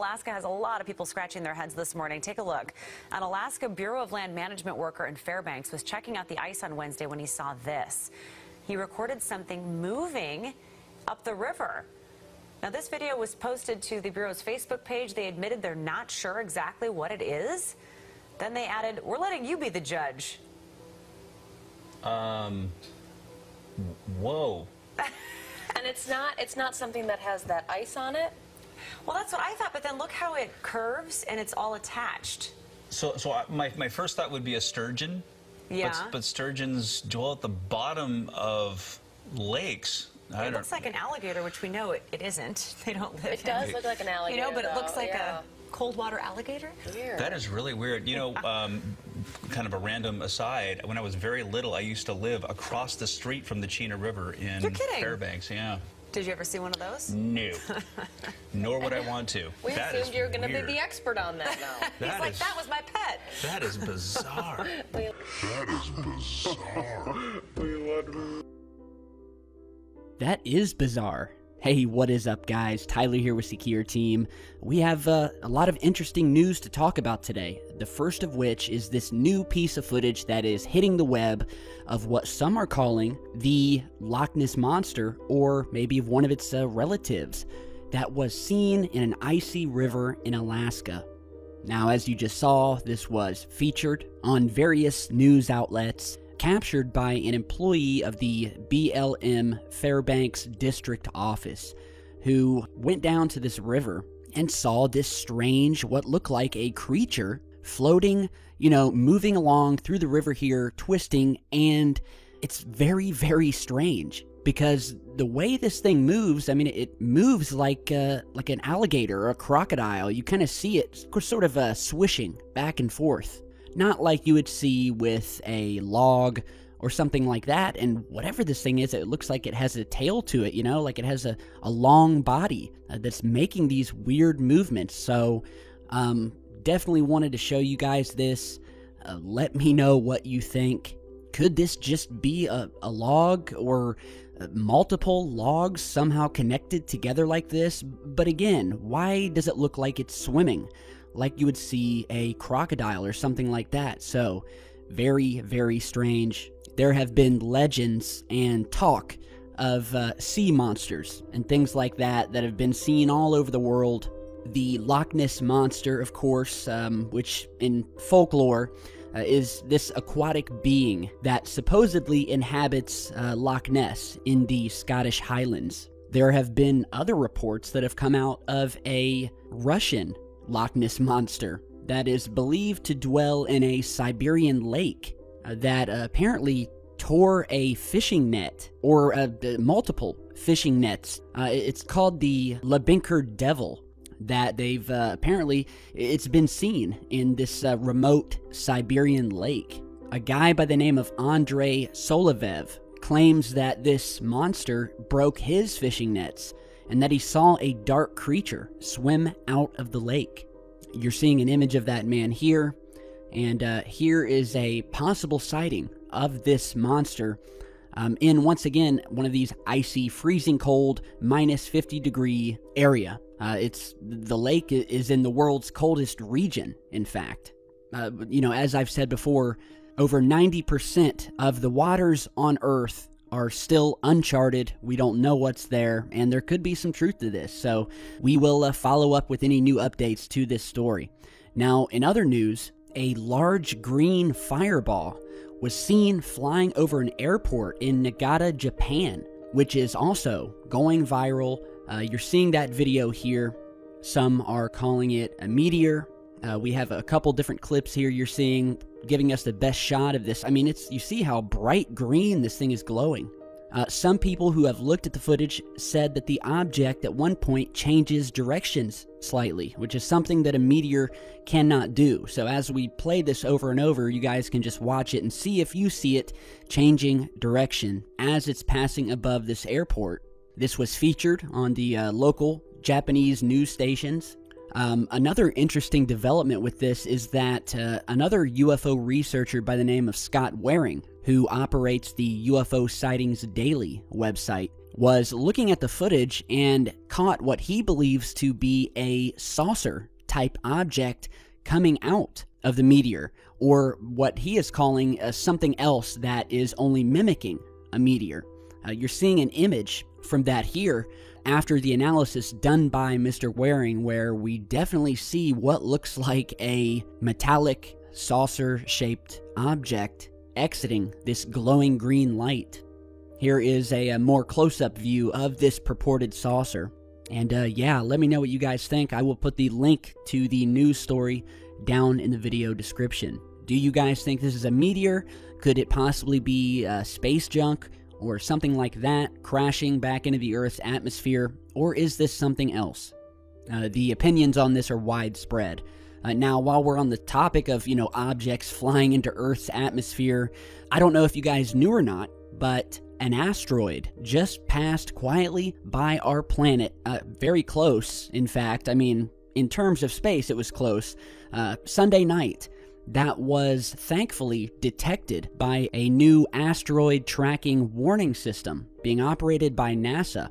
Alaska has a lot of people scratching their heads this morning. Take a look. An Alaska Bureau of Land Management worker in Fairbanks was checking out the ice on Wednesday when he saw this. He recorded something moving up the river. Now, this video was posted to the Bureau's Facebook page. They admitted they're not sure exactly what it is. Then they added, "We're letting you be the judge." Whoa. And it's not something that has that ice on it? Well, that's what I thought, but then look how it curves and it's all attached. So my first thought would be a sturgeon. Yeah. But sturgeons dwell at the bottom of lakes. It looks like an alligator, which we know it isn't. They don't live in. It does look like an alligator, but it looks like yeah. a cold water alligator. Weird. That is really weird. Kind of a random aside, when I was very little, I used to live across the street from the Chena River in Fairbanks. Yeah. Did you ever see one of those? No. Nor would I want to. We assumed you were going to be the expert on that now. He's like, that was my pet. That is bizarre. That is bizarre. That is bizarre. Hey, what is up, guys? Tyler here with Secure Team. We have a lot of interesting news to talk about today. The first of which is this new piece of footage that is hitting the web of what some are calling the Loch Ness Monster, or maybe of one of its relatives, that was seen in an icy river in Alaska. Now, as you just saw, this was featured on various news outlets, captured by an employee of the BLM Fairbanks District Office, who went down to this river and saw this strange, what looked like a creature floating, moving along through the river here, twisting, and it's very, very strange. Because the way this thing moves, it moves like an alligator or a crocodile. You kind of see it sort of swishing back and forth. Not like you would see with a log or something like that. And whatever this thing is, it looks like it has a tail to it, like it has a long body that's making these weird movements. So definitely wanted to show you guys this. Let me know what you think. Could this just be a log, or multiple logs somehow connected together like this? But again, why does it look like it's swimming, like you would see a crocodile or something like that? So, very, very strange. There have been legends and talk of sea monsters and things like that have been seen all over the world. The Loch Ness Monster, of course, which in folklore is this aquatic being that supposedly inhabits Loch Ness in the Scottish Highlands. There have been other reports that have come out of a Russian Loch Ness Monster that is believed to dwell in a Siberian lake that apparently tore a fishing net, or multiple fishing nets. It's called the Labinker Devil, that they've apparently, it's been seen in this remote Siberian lake. A guy by the name of Andrei Solovev claims that this monster broke his fishing nets and that he saw a dark creature swim out of the lake. You're seeing an image of that man here, and here is a possible sighting of this monster in, once again, one of these icy, freezing cold, minus 50-degree area. The lake is in the world's coldest region, in fact. As I've said before, over 90% of the waters on Earth are still uncharted. We don't know what's there, and there could be some truth to this. So we will follow up with any new updates to this story. Now, in other news, a large green fireball was seen flying over an airport in Nagata, Japan, which is also going viral. You're seeing that video here. Some are calling it a meteor. We have a couple different clips here you're seeing, giving us the best shot of this. You see how bright green this thing is glowing. Some people who have looked at the footage said that the object at one point changes directions slightly, which is something that a meteor cannot do. So as we play this over and over, you guys can just watch it and see if you see it changing direction as it's passing above this airport. This was featured on the local Japanese news stations. Another interesting development with this is that another UFO researcher by the name of Scott Waring, who operates the UFO Sightings Daily website, was looking at the footage and caught what he believes to be a saucer-type object coming out of the meteor, or what he is calling something else that is only mimicking a meteor. You're seeing an image from that here after the analysis done by Mr. Waring, where we definitely see what looks like a metallic saucer-shaped object exiting this glowing green light. Here is a more close-up view of this purported saucer. And yeah, let me know what you guys think. I will put the link to the news story down in the video description. Do you guys think this is a meteor? Could it possibly be space junk or something like that crashing back into the Earth's atmosphere? Or is this something else? The opinions on this are widespread. Now, while we're on the topic of, objects flying into Earth's atmosphere, I don't know if you guys knew or not, but an asteroid just passed quietly by our planet, very close, in fact. I mean, in terms of space, it was close. Sunday night, that was thankfully detected by a new asteroid tracking warning system being operated by NASA.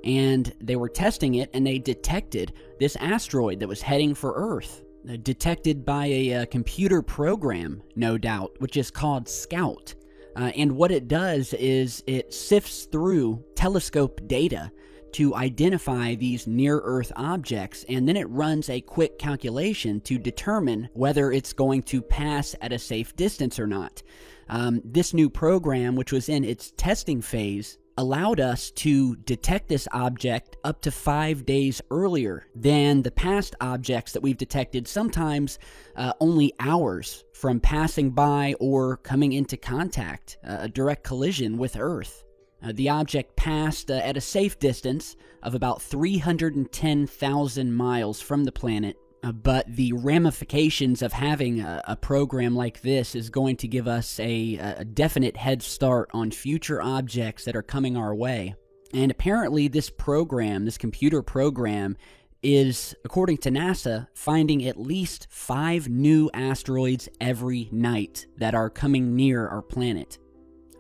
And they were testing it, and they detected this asteroid that was heading for Earth. Detected by a computer program, no doubt, which is called Scout. And what it does is it sifts through telescope data to identify these near-Earth objects, and then it runs a quick calculation to determine whether it's going to pass at a safe distance or not. This new program, which was in its testing phase, allowed us to detect this object up to 5 days earlier than the past objects that we've detected, sometimes only hours from passing by or coming into contact, a direct collision with Earth. The object passed at a safe distance of about 310,000 miles from the planet, but the ramifications of having a program like this is going to give us a definite head start on future objects that are coming our way. And apparently this program, this computer program, is, according to NASA, finding at least 5 new asteroids every night that are coming near our planet.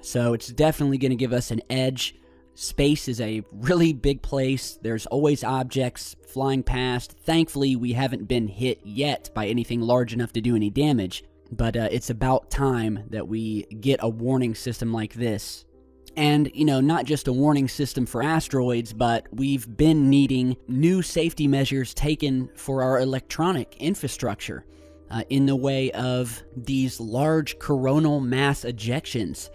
So it's definitely going to give us an edge. Space is a really big place. There's always objects flying past. Thankfully, we haven't been hit yet by anything large enough to do any damage, but it's about time that we get a warning system like this. And, not just a warning system for asteroids, but we've been needing new safety measures taken for our electronic infrastructure in the way of these large coronal mass ejections.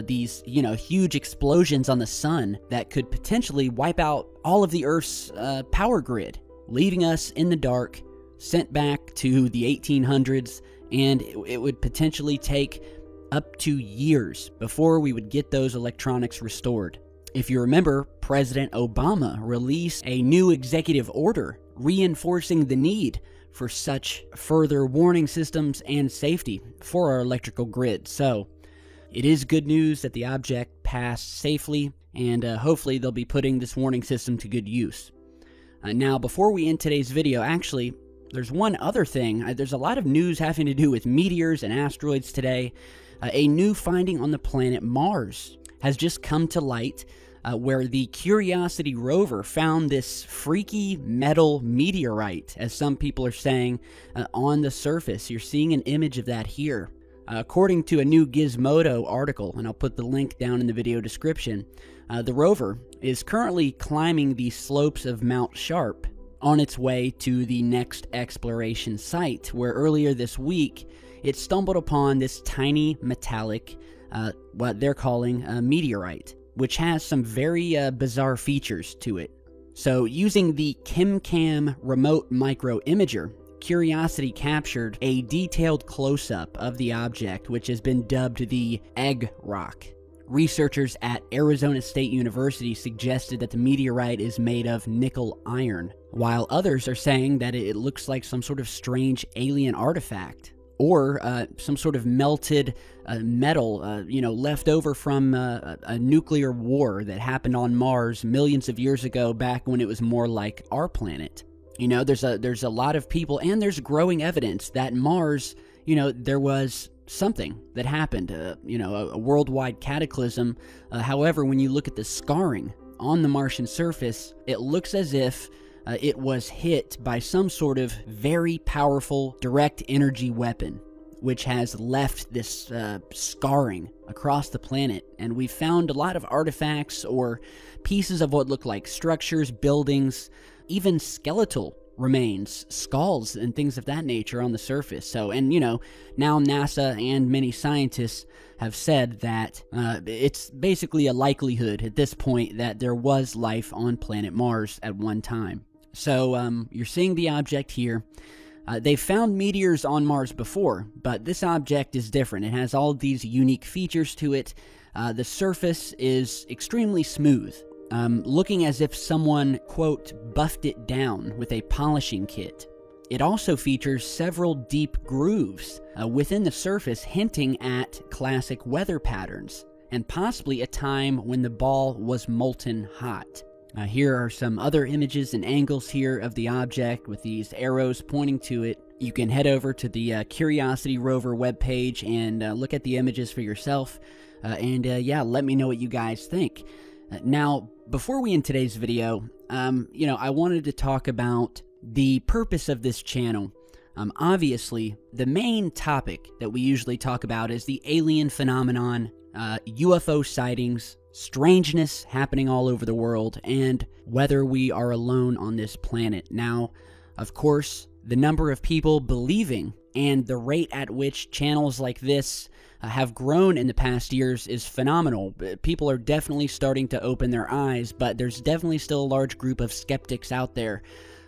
These, huge explosions on the sun that could potentially wipe out all of the Earth's power grid, leaving us in the dark, sent back to the 1800s, and it would potentially take up to years before we would get those electronics restored. If you remember, President Obama released a new executive order reinforcing the need for such further warning systems and safety for our electrical grid. So, it is good news that the object passed safely, and hopefully they'll be putting this warning system to good use. Now, before we end today's video, actually, there's one other thing. There's a lot of news having to do with meteors and asteroids today. A new finding on the planet Mars has just come to light, where the Curiosity rover found this freaky metal meteorite, as some people are saying, on the surface. You're seeing an image of that here. According to a new Gizmodo article, and I'll put the link down in the video description, the rover is currently climbing the slopes of Mount Sharp on its way to the next exploration site, where earlier this week it stumbled upon this tiny metallic, what they're calling a meteorite, which has some very bizarre features to it. So using the ChemCam remote micro imager, Curiosity captured a detailed close-up of the object, which has been dubbed the Egg Rock. Researchers at Arizona State University suggested that the meteorite is made of nickel iron, while others are saying that it looks like some sort of strange alien artifact, or some sort of melted metal, left over from a nuclear war that happened on Mars millions of years ago, back when it was more like our planet. There's a lot of people, and there's growing evidence that Mars, there was something that happened, a worldwide cataclysm. However, when you look at the scarring on the Martian surface, it looks as if it was hit by some sort of very powerful direct energy weapon, which has left this scarring across the planet. And we found a lot of artifacts or pieces of what look like structures, buildings, even skeletal remains, skulls, and things of that nature on the surface. So, and you know, now NASA and many scientists have said that it's basically a likelihood at this point that there was life on planet Mars at one time. So, you're seeing the object here. They've found meteors on Mars before, but this object is different. It has all these unique features to it. The surface is extremely smooth, looking as if someone, quote, buffed it down with a polishing kit. It also features several deep grooves within the surface, hinting at classic weather patterns, and possibly a time when the ball was molten hot. Here are some other images and angles here of the object with these arrows pointing to it. You can head over to the Curiosity rover webpage and look at the images for yourself. Yeah, let me know what you guys think. Now, before we end today's video, I wanted to talk about the purpose of this channel. Obviously, the main topic that we usually talk about is the alien phenomenon, UFO sightings, strangeness happening all over the world, and whether we are alone on this planet. Now, of course, the number of people believing and the rate at which channels like this have grown in the past years is phenomenal. People are definitely starting to open their eyes, but there's definitely still a large group of skeptics out there.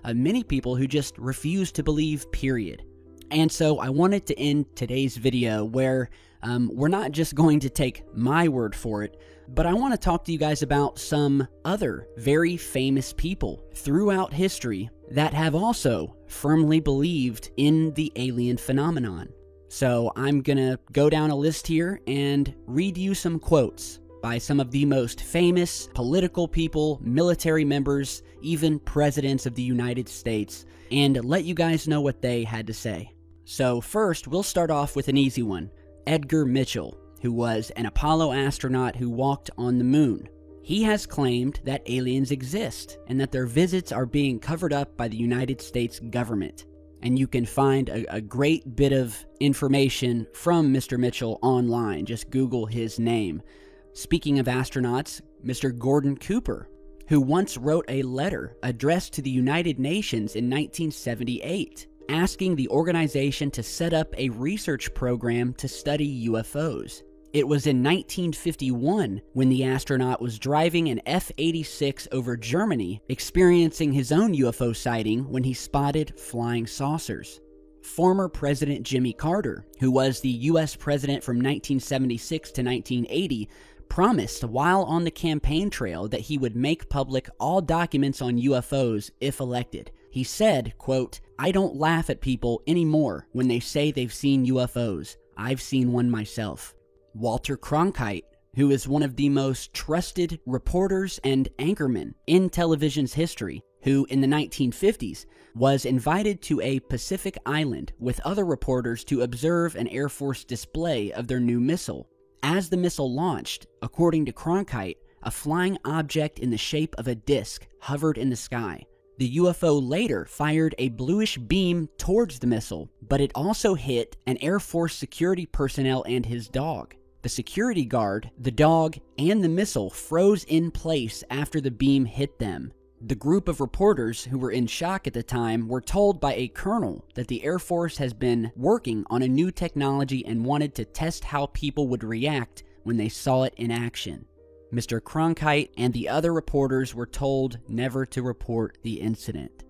Many people who just refuse to believe, period. And so I wanted to end today's video where we're not just going to take my word for it, but I want to talk to you guys about some other very famous people throughout history that have also firmly believed in the alien phenomenon. So I'm gonna go down a list here and read you some quotes by some of the most famous political people, military members, even presidents of the United States, and let you guys know what they had to say. So first, we'll start off with an easy one. Edgar Mitchell, who was an Apollo astronaut who walked on the moon. He has claimed that aliens exist and that their visits are being covered up by the United States government. And you can find a great bit of information from Mr. Mitchell online. Just Google his name. Speaking of astronauts, Mr. Gordon Cooper, who once wrote a letter addressed to the United Nations in 1978, asking the organization to set up a research program to study UFOs. It was in 1951 when the astronaut was driving an F-86 over Germany, experiencing his own UFO sighting when he spotted flying saucers. Former President Jimmy Carter, who was the U.S. president from 1976 to 1980, promised while on the campaign trail that he would make public all documents on UFOs if elected. He said, quote, "I don't laugh at people anymore when they say they've seen UFOs. I've seen one myself." Walter Cronkite, who is one of the most trusted reporters and anchormen in television's history, who in the 1950s was invited to a Pacific island with other reporters to observe an Air Force display of their new missile. As the missile launched, according to Cronkite, a flying object in the shape of a disc hovered in the sky. The UFO later fired a bluish beam towards the missile, but it also hit an Air Force security personnel and his dog. The security guard, the dog, and the missile froze in place after the beam hit them. The group of reporters who were in shock at the time were told by a colonel that the Air Force has been working on a new technology and wanted to test how people would react when they saw it in action. Mr. Cronkite and the other reporters were told never to report the incident.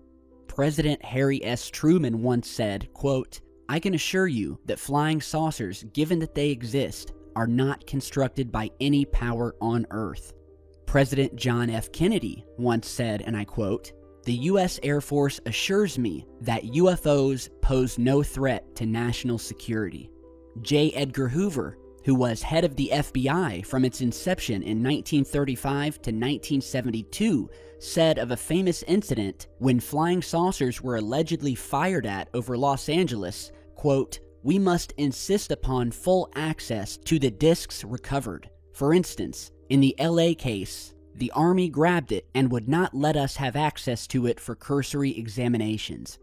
President Harry S. Truman once said, quote, "I can assure you that flying saucers, given that they exist, are not constructed by any power on Earth." President John F. Kennedy once said, and I quote, "The U.S. Air Force assures me that UFOs pose no threat to national security." J. Edgar Hoover, who was head of the FBI from its inception in 1935 to 1972, said of a famous incident when flying saucers were allegedly fired at over Los Angeles, quote, "We must insist upon full access to the discs recovered. For instance, in the LA case, The Army grabbed it and would not let us have access to it for cursory examinations.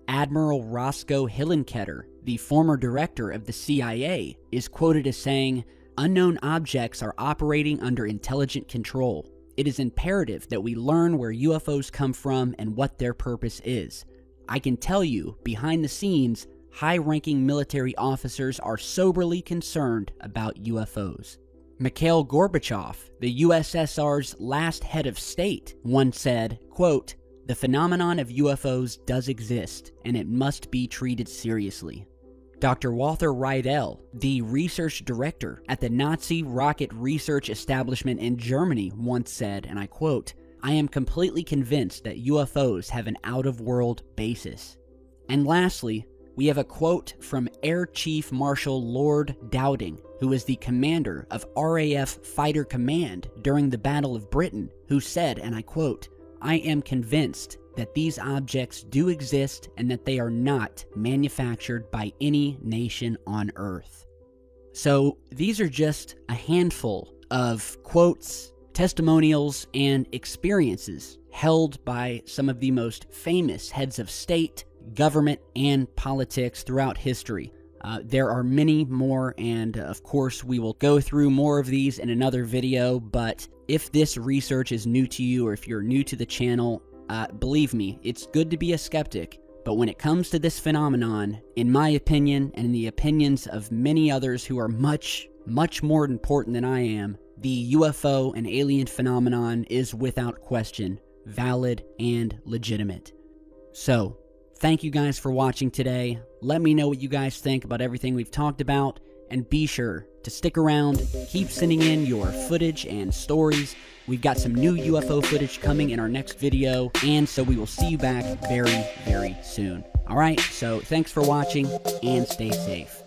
Admiral Roscoe Hillenkoetter, the former director of the CIA, is quoted as saying, "Unknown objects are operating under intelligent control. It is imperative that we learn where UFOs come from and what their purpose is. I can tell you, behind the scenes, high-ranking military officers are soberly concerned about UFOs." Mikhail Gorbachev, the USSR's last head of state, once said, quote, "The phenomenon of UFOs does exist, and it must be treated seriously." Dr. Walter Riedel, the research director at the Nazi rocket research establishment in Germany, once said, and I quote, "I am completely convinced that UFOs have an out-of-world basis." And lastly, we have a quote from Air Chief Marshal Lord Dowding, who is the commander of RAF Fighter Command during the Battle of Britain, who said, and I quote, "I am convinced that these objects do exist and that they are not manufactured by any nation on Earth." So these are just a handful of quotes, testimonials, and experiences held by some of the most famous heads of state, government, and politics throughout history. There are many more, and of course we will go through more of these in another video, but if this research is new to you or if you're new to the channel, believe me, it's good to be a skeptic, but when it comes to this phenomenon, in my opinion, and in the opinions of many others who are much, much more important than I am, the UFO and alien phenomenon is without question valid and legitimate. So, thank you guys for watching today. Let me know what you guys think about everything we've talked about, and be sure to stick around, keep sending in your footage and stories. We've got some new UFO footage coming in our next video, and so we will see you back very, very soon. Alright, so thanks for watching, and stay safe.